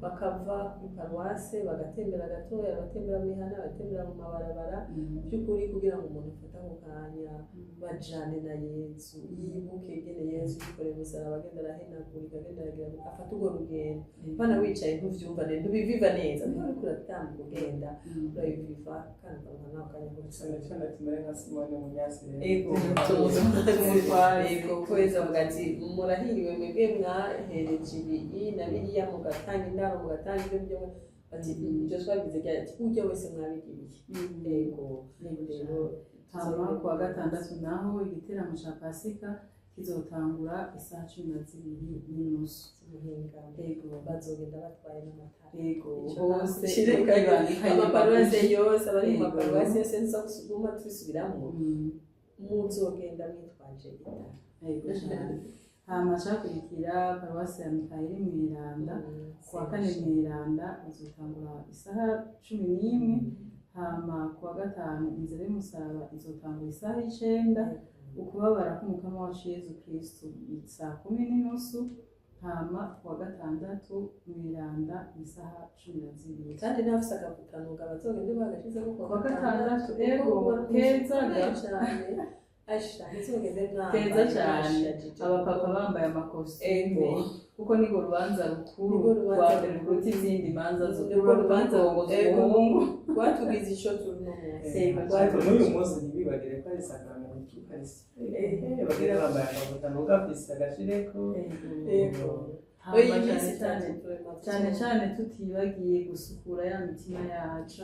bakava ku paruwase bagatembera gatoya bagatembera mu mihana bagatembera mu mabarabara by'ukuri kugira ngo umuntu afate ako kanya bajane na Yesu yibuke ingene Yesu yikoreye umusaraba agenda arahenagurika agenda aragira afata urwo rugendo bana wicaye ntuvyumva neza ntubiviva neza ariko uriko uratambuka ugenda urabiviva kandi ukabona nawe akanya ko cyane cyane tumere nka Simone Munyasire ego tumutware ego kweza mugati murahiriwe mwebwe mwahereje ibi na biriya mugatanga indaro mugatanga ibyo byo ati ibyo twabize ati ujya wese mwabigiriye ego rero hama ku wa gatandatu naho igiteramo cya Pasika kizotangura isaha 12:30 z'umuhinga ego bazogenda batwaye n'amatara ego hose hose amaparuwasi yose abari mu maparuwasi yose nza gusubuma tubisubiramo muzogenda mwitwaje itara ego cyane hama hakurikira paruwasi ya Mikayeli Mwiranda ku wa kane Mwiranda izotangura isaha 11 hama ku wa gatanu inzira y'umusaraba izotangura isaha 9 ukubabara k'umukama wacu Yesu Kristo saa 10:30 hama ku wa gatandatu Mwiranda isaha 12 kandi nafise agapfukanuka bazogende bagashize ku wa gatandatu ego keza cyane asha ntizogende keza cyane abapapa bambaye amakositimu kuko niko rubanza rukuru rwa mbere kuruta izindi manza zo rubanza rw'umuhungu rwatugize ico turi no munsi n'uyu munsi ntibibagire ko ari sakramento cy'Ukarisi bagenda bambaye akabutura gafise agashireko ego cyane cyane tutibagiye gusukura ya mitima yacu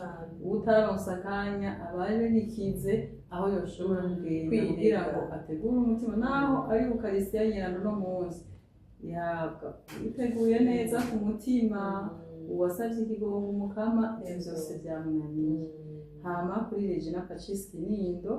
utaronsa akanya abaje nikize aho yoshobora kugenda kugira ngo ategure umutima naho ari Ukaristiya nyirano no munsi yahabwa biteguye neza ku mutima uwasavye ikigongo umukama byose byamunaniye hama kuri Regina Pacis Kinindo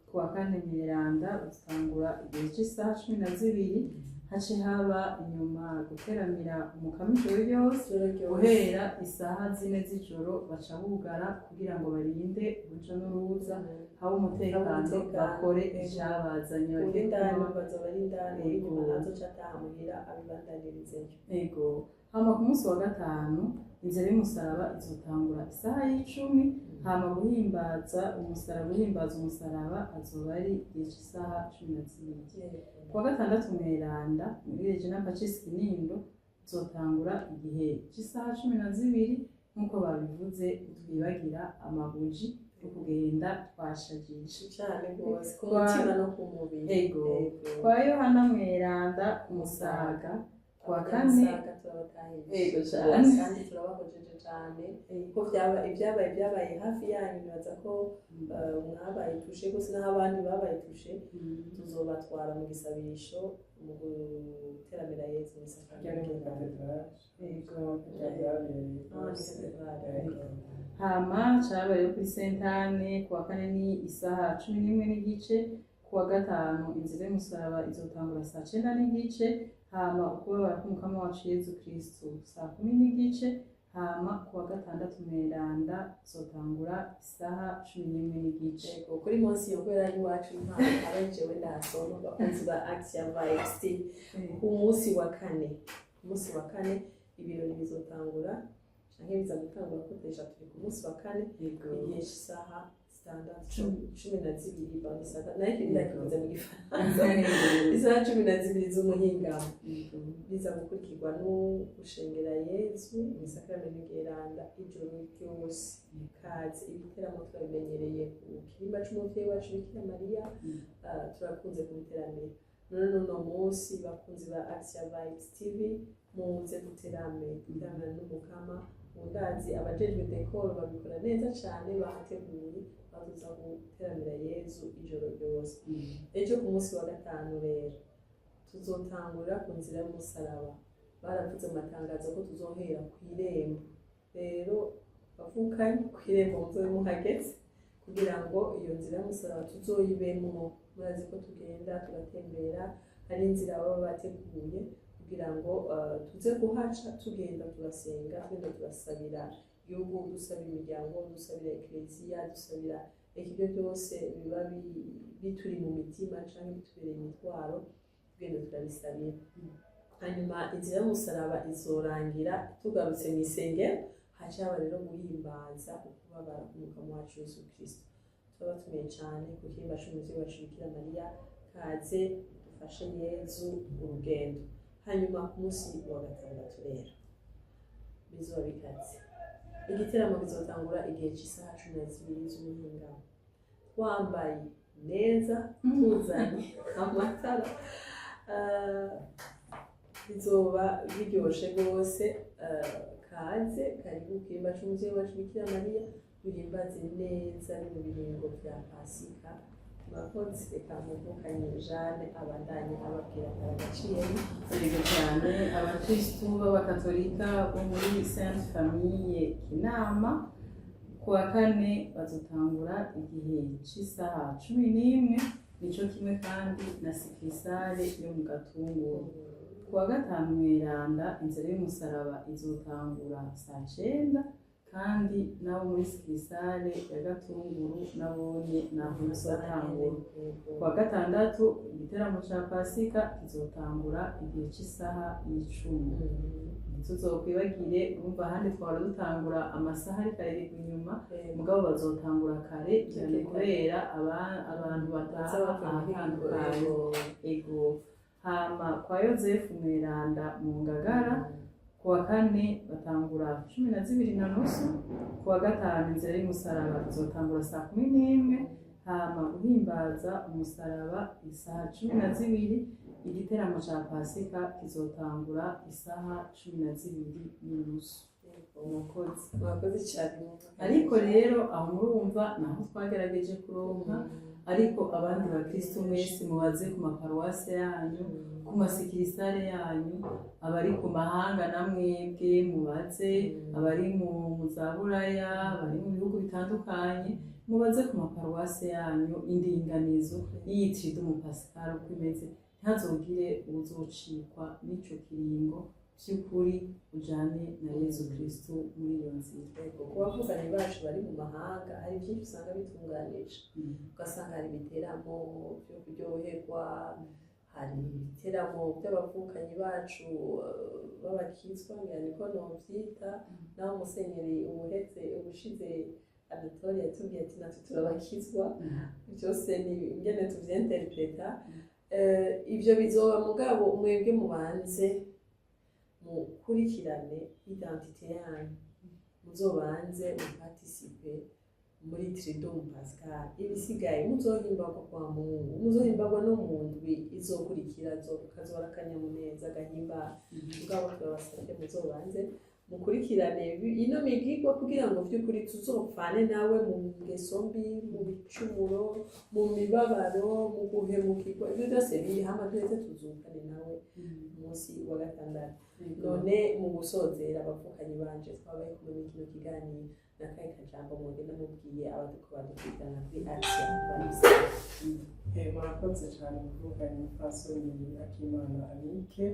ku wa kane Mwiranda utangura igihe cy'isaha 12 hace haba inyuma guteramira umukama ijoro ryose guhera isaha 4 z'ijoro baca bugara kugira ngo barinde uruja n'uruza haba umutekano bakore icyabazanye bagenda baza barindane inyuma nazo cataha muhira abibandanirize ego hama ku munsi wa gatanu inzira y'umusaraba izotangura isaha 10 hama guhimbaza umusaraba azoba ari isaha 12 ku wa gatandatu Mwiranda muri Regina Pacis Kinindo izotangura igihe cy'isaha 12 nk'uko babivuze twibagira amabuji yo kugenda twashajije cyane rwose ku mutima no ku mubiri ego kwa Yohana Mwiranda Umusaga ku wa kane ego cyane kandi turabahojeje cyane ko ibyabaye hafi yanyu nibaza ko mwabaye tushe gusa n'aho abandi babaye tushe tuzobatwara mu gisabisho mu guteramira Yesu mu sakramento hama cyabaye kuri Sentane ku wa kane ni isaha 11:30 ku wa gatanu inzira y'umusaraba izotangura saa 9:30 hama ukubabara k'umukama wacu Yezu Kristu 10:30, hama kuwa gatandatu mweranda zotangura isaha 11:30. Kuri munsi yo kwera iwacu impano abenjewe ndasoma bakunzi ba Action Vibes TV ku munsi wa kane ibirori bizotangura canke biza gutangura kutesha turi ku munsi wa kane igihe isaha 12 bamusaga nayo ndakivuze mu gifaransa isaha 12 z'umuhingamo biza gukurikirwa no gushengera Yezu isakramentu y'Iranda ijoro ryose kazi ibiteramo twabimenyereye ku kirimba c'umuvyeyi wacu Bikira Mariya turakunze kubiterambere none no munsi bakunzi ba Action Vibes TV muze guteramana n'umukama undazi abajejwe decor babikora neza cyane bahateguye bazuza guteramira Yezu ijoro ryose ejo ku munsi wa gatanu rero tuzotangura ku nzira y'umusaraba baravuze amatangazo ko tuzohera ku irembo rero bavukanye ku irembo muzobe muhageze kugira ngo iyo nzira y'umusaraba tuzoyibemo murazi ko tugenda tugatembera hari inzira baba bateguye kugira ngo tuze kuhaca tugenda turasenga tugenda turasabira igihugu dusabira imiryango dusabira ekleziya dusabira ibyo byose biba bituri mu mitima cyangwa bitubereye imitwaro tugenda turabisabira hanyuma inzira y'umusaraba izorangira tugarutse mu isengero hacaba rero guhimbaza ukubabara k'umukama wacu Yesu Kristo turabatumiye cyane ku kirimba c'umuvyeyi wacu Bikira Mariya kaze dufashe Yezu urugendo hanyuma ku munsi wa gatandatu rero bizoba bikaze igiteramo bizotangura igihe cy'isaha 12 z'umuhingamo twambaye neza tuzanye amatara bizoba biryoshe rwose kaze karibu kirimba c'umuvyeyi wacu Bikira Mariya duhimbaze neza mu biringo vya Pasika murakoze reka muvukanye Jeanne abandanye ababwira agaciyemo Yego cyane abakristu b'abakatolika bo muri Sainte Famille Kinama kuwa kane bazotangura igihe cy'isaha 11 nico kimwe kandi na sikrisale yo mu Gatunguru kuwa gatanu mweranda inzira y'umusaraba izotangura saa 9 kandi nabo muri sikrisale ya Gatunguru nabonye naho bizotangura kuwa gatandatu igiteramo ca Pasika kizotangura igihe cy'isaha 10 tuzokwibagire urumva handi twara dutangura amasaha ari kare inyuma mugabo bazotangura kare cyane kubera abantu bataha ahatandukanye ego hama kwa Yozefu mweranda mu Ngagara kuwa kane batangura 12:30 kuwa gatanu inzira y'umusaraba izotangura saa 11 hama guhimbaza umusaraba isaha 12 igiteramo ca Pasika kizotangura isaha 12:30 mwakoze cyane ariko rero aho murumva naho twagerageje kuronka ariko abandi bakristo mwese mubaze ku maparuwase yanyu ku masikrisale yanyu abari ku mahanga namwebwe mubaze abari mu zaburaya abari mu bihugu bitandukanye mubaze ku maparuwase yanyu indinganizo y'iyitirido mu Pascal uko imeze ntazogire uzocikwa n'ico kiringo cy'ukuri ujane na Yezu Kristo muri iyo nzira kubavuganye bacu bari mu mahanga hari byinshi usanga bitunganije ugasanga hari ibiteramo byo kuryoherwa hari ibiteramo by'abavukanyi bacu b'abakizwa niko novyita naho musenyeri ubushize Anatole yatubwiye ati natwe turabakizwa byose ni ingene tuvyenterpreta ivyo bizoba mugabo mwebwe mubanze mukurikirane identite yanyu muzobanze muparticipe muri Triduum Pascal ibisigaye muzohimbagwa kwa Mungu muzohimbagwa no mu ndwi izokurikira kazora kanyamuneza gahimba mugabo twabasabye muzobanze mukurikirane ino migigwa kugira ngo vy'ukuri tuzopfane nawe mu ngeso mbi mu bicumuro mu mibabaro mu guhemukirwa ibyo byose biri hamwe twese tuzukane nawe umunsi wa gatandatu none mu gusozera abavukanyi banje twabaye kumenya kino kiganiro nakaye kajambo mugenda mubwiye abaduko badukwitana kuri Action Vibes murakoze cyane kuvugana n'umupfasoni Akimana Anike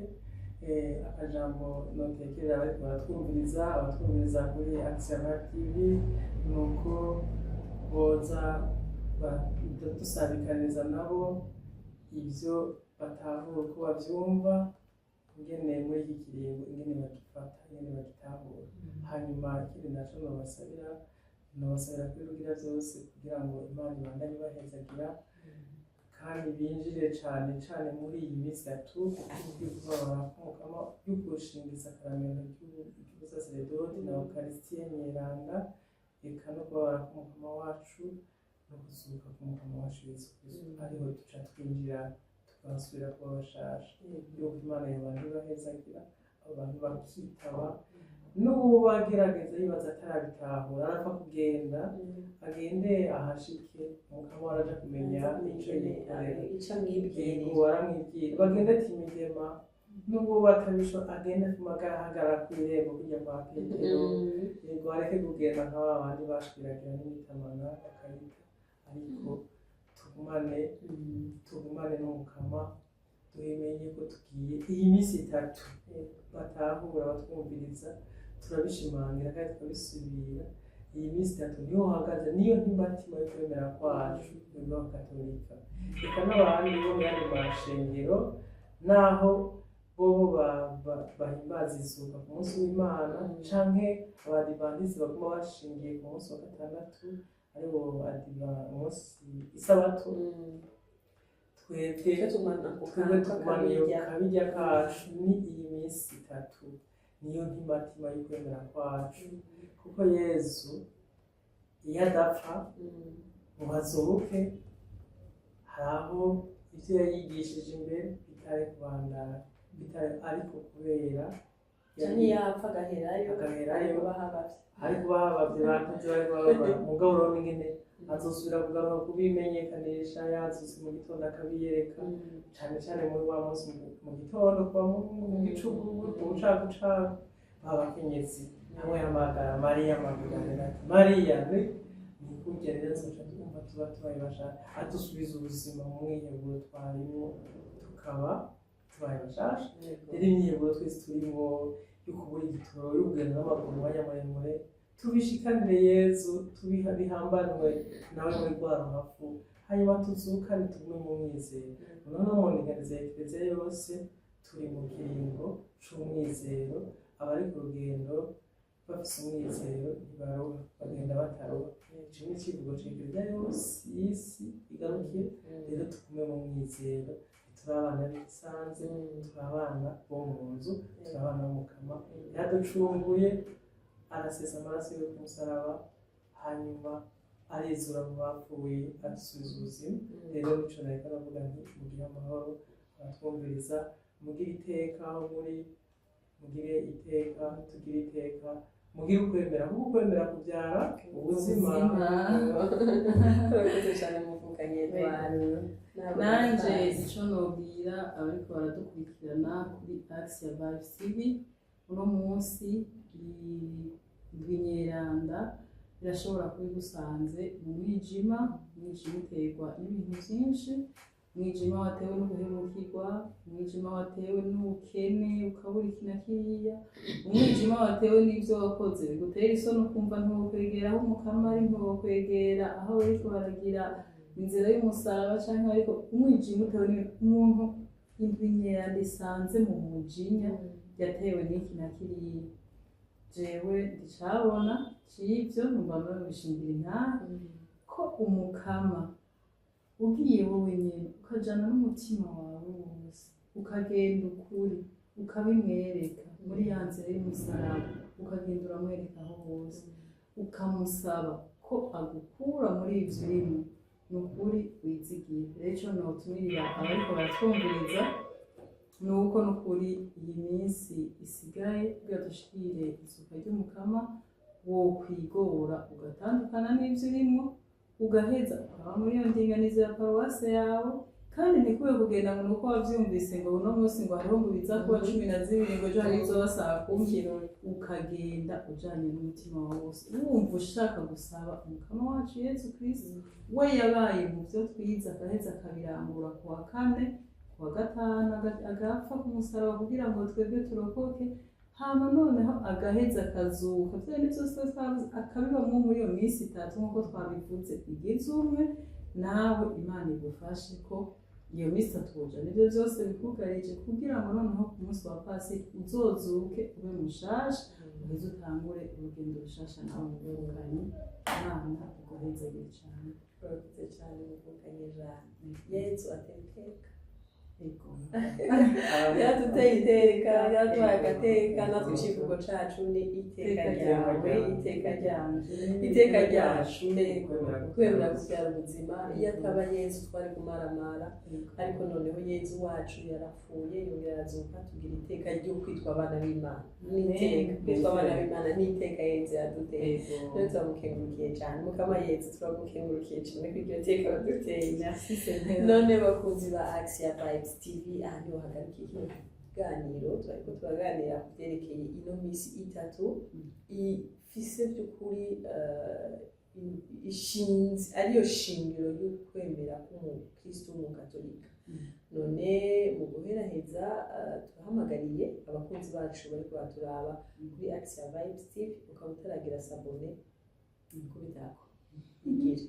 akajambo notekerera bariko baratwumviriza abatwumviriza kuri Axioma TV nuko boza dusabikaniza nabo ivyo batahura uko bavyumva ingene muri iki kiringo ingene bagifata ingene bagitahura hanyuma ikindi naco nobasabira kuri rugira vyose kugira ngo Imana ibandanye ibahezagira kandi binjire cane cane muri iyi minsi y'ukubabara y'ugushingiza akaramento ry'ubusaserdoti na Eucharistie nyeranda eka no kubabara k'umukama wacu no kuzuka k'umukama wacu Yesu Kristo ariho duca twinjira tugasubira kuba bashasha yuko Imana yabanje ibahezagira abantu bakitaba n'uwo bagerageza yibaza atarabitahura arapfa kugenda agende ahashike umukama waraja kumenya ico yikorera waramwibwira bagende ati Migema n'ubwo batabisho agende kumagahagara kw'irembo kujya kwa Petero yego areke kugenda nka babandi bashwiragira n'imitamana akayita ariko tugumane n'umukama tubimenye ko tugiye iyi minsi 3 batahura batwumviriza turabishimangira kandi tukabisubira iyi minsi 3 niho hagaze niyo ntimbatima yo kwemera kwacu bw'abakatolika reka n'abandi bo mu yandi mashengero naho bobo bahimbaza izuka ku munsi w'Imana canke abadivantisi baguma bashingiye ku munsi wa gatandatu aribo umunsi isabato twebwe tumanuye kabirya kacu ni iyi minsi 3 niyo ntimbatima yo kwemera kwacu kuko Yesu iyo adapfa ngo azuke haraho ivyo yayigishije imbere bitari kubandana bitari ariko kubera yani yapfa agaherayo ariko bahabavye bakoze bari bababara mugabo urabona ingene azosubira kugaruka kubimenyekanisha yazutse mu gitondo akabiyereka cane cane muri wa munsi mu gitondo kuba mu gicugu mu bucagucagu babakenyezi hamwe hamagara Mariya Magdalena Mariya ni kurya rero twumva tuba tubaye bashaka adusubiza ubuzima mu mwiheburo twarimo tukaba tubaye bashasha rero imyiheburo twese turimo yo kubura igitoro yo kugenda n'amaguru umwanya muremure tubishikanire Yezu bihambanwe nawe muri rwa ruhafu hanyuma tuzukane tugume mu mwizero noneho mu ndinganizo ya Eklezia yose turi mu kiringo c'umwizero abari ku rugendo bafise umwizero ntibaroha bagenda bataroha ico ni ikivugo c'Eklezia yose y'isi igarukiye rero tugume mu mwizero turabana bisanze turabana bo mu nzu turabana n'umukama yaducunguye arasesa amaraso yo ku musaraba hanyuma arizura mu bapfuye adusubiza ubuzima rero nico nariko aravuga nti mugire amahoro abatwumviriza mugire iteka aho muri mugire iteka tugire iteka mugire ukwemera kuko ukwemera kubyara ubuzima turakoze cyane muvuganye nanje ico nobwira abariko baradukurikirana kuri Axioma TV uno munsi Nyeranda birashobora kuba gusanze mu mwijima uterwa n'ibintu byinshi umwijima watewe no guhemukirwa umwijima watewe n'ubukene ukabura iki na kiriya umwijima watewe n'ibyo wakoze bigutera isoni ukumva ntiwokwegera aho umukama ari ntiwokwegera aho bariko baragira inzira y'umusaraba canke ariko umwijima utewe n'umuntu indwi Nyeranda isanze mu mujinya yatewe n'iki na kiriya jewe ndicabona civyo numva bishingira intahe ko umukama ugiye wowe nyene ukajana n'umutima wawe wose ukagenda ukuri ukabimwereka muri ya nzira y'umusaraba ukagenda uramwereka aho hose ukamusaba ko agukura muri ivyo urimo ni ukuri wizigiye rero ico notumirira abariko baratwumviriza nuko nukuri iyi minsi isigaye kugira dushikire isuka ry'umukama wo kwigora ugatandukana n'ivyo urimo ugaheza ukaba muri iyo ndinganizo ya paruwase yawe kandi ntikwiye kugenda ngo nuko wavyumvise ngo uno munsi ngo hariho ngo biza kuba 12 ngo ejo hari izoba saa 10 ukagenda ujanye n'umutima wawe wose wumva ushaka gusaba umukama wacu Yesu Kristo we yabaye mu vyo twiza agaheza akabirangura ku wa kane kuwa gatanu agapfa ku musaraba kugira ngo twebwe turokoke, hama noneho agaheza akazuka. Vya ni vyose twavuze akabibamwo muri iyo minsi itatu nk'uko twabivuze igize umwe, nawe Imana igufashe ko iyo minsi itatu uja nivyo vyose bikugarije kugira ngo noneho ku munsi wa Pasika uzozuke ube mushasha, uheze utangure urugendo rushasha nawe muvukanye. Imana iguhezagire cane. Urakoze cyane muvukanye Jane. Yesu atera iteka. Yaduteye iteka, yaduhaye agateka, natwe icivugo cacu ni iteka ryawe, iteka ryanje, iteka ryacu, kwemera kubyara ubuzima. Iyo ataba Yesu twari kumaramara, ariko noneho Yesu wacu yarapfuye yongera arazuka, tugira iteka ryo kwitwa abana b'Imana. N'iteka kwitwa abana b'Imana n'iteka Yesu yaduteye. Rero turamukengurukiye cyane, mukama Yesu turamukengurukiye cyane ko iryo teka waduteye. None bakunzi ba Axia Vibes TV, aha niho hagarukiye kino kiganiro. Twariko turaganira ku vyerekeye ino misi itatu ifise by'ukuri ishinzi ariyo shingiro y'ukwemera k'umukristo w'umukatolika. None mu guheraheza turahamagariye abakunzi bacu bariko baturaba kuri Axia Vibes TV, ukaba utaragira sabone kubitako igire,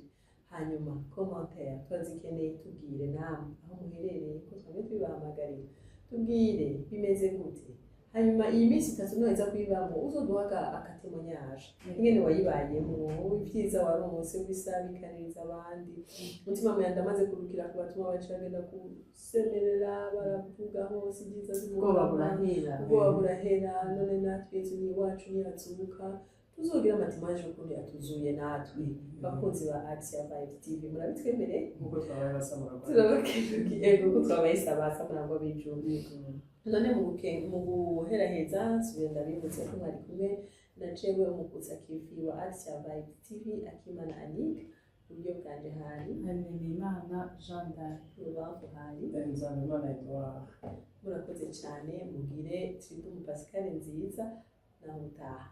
hanyuma commentaire twazikeneye, tubwire namwe aho muherereye ko twamwe tubibahamagarira, tubwire bimeze gute. Hanyuma iyi minsi itatu noheza kuyibamo uzoduhaga akatemonyage ingene wayibayemo, ivyiza waronse wisabikaniriza abandi. Mutima mwanda amaze kurukira ku batuma bacu bagenda kusemerera baravuga hose ibyiza ubwoba burahera. None natwe Yesu ni wacu niyazuka, tuzogira amatimaje ukuntu yatuzuye natwe. Bakunzi ba Axia Vibes TV murabitwemereye nk'uko twabaye basamura kuko twabaye basamura ngo bijumye. None mu guheraheza subira ndabibutse ko mwari kumwe na jewe umukutsa kivi wa Axia Vibes TV, Akimana Anik, uburyo bwanje hari Imana Jean d'Arc, urubavu hari Nzamimana Edouard. Murakoze cyane, mugire tribu Pascal nziza na mutaha.